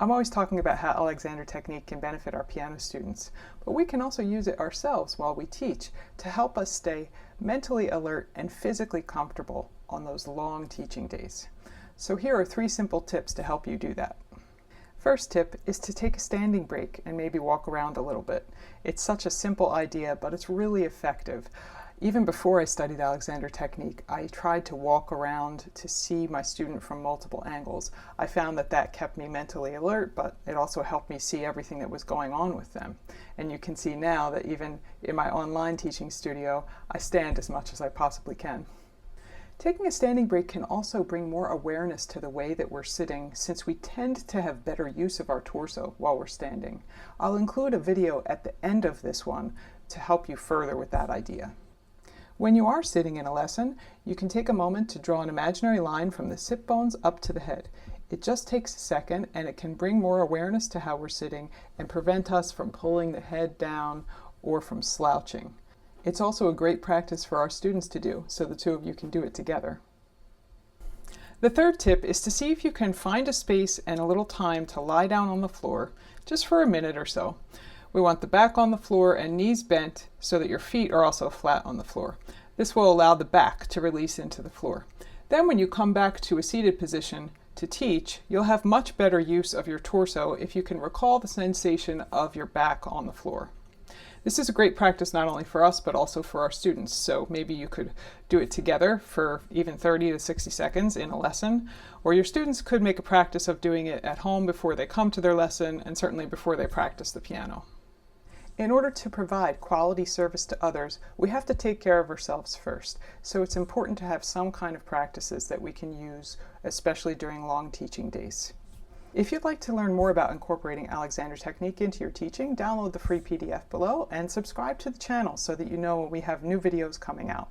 I'm always talking about how Alexander technique can benefit our piano students, but we can also use it ourselves while we teach to help us stay mentally alert and physically comfortable on those long teaching days. So here are 3 simple tips to help you do that. First tip is to take a standing break and maybe walk around a little bit. It's such a simple idea, but it's really effective. Even before I studied Alexander technique, I tried to walk around to see my student from multiple angles. I found that that kept me mentally alert, but it also helped me see everything that was going on with them. And you can see now that even in my online teaching studio, I stand as much as I possibly can. Taking a standing break can also bring more awareness to the way that we're sitting, since we tend to have better use of our torso while we're standing. I'll include a video at the end of this one to help you further with that idea. When you are sitting in a lesson, you can take a moment to draw an imaginary line from the sit bones up to the head. It just takes a second, and it can bring more awareness to how we're sitting and prevent us from pulling the head down or from slouching. It's also a great practice for our students to do, so the 2 of you can do it together. The third tip is to see if you can find a space and a little time to lie down on the floor, just for a minute or so. We want the back on the floor and knees bent so that your feet are also flat on the floor. This will allow the back to release into the floor. Then when you come back to a seated position to teach, you'll have much better use of your torso if you can recall the sensation of your back on the floor. This is a great practice not only for us but also for our students, so maybe you could do it together for even 30 to 60 seconds in a lesson, or your students could make a practice of doing it at home before they come to their lesson and certainly before they practice the piano. In order to provide quality service to others, we have to take care of ourselves first, so it's important to have some kind of practices that we can use, especially during long teaching days. If you'd like to learn more about incorporating Alexander technique into your teaching, download the free PDF below and subscribe to the channel so that you know when we have new videos coming out.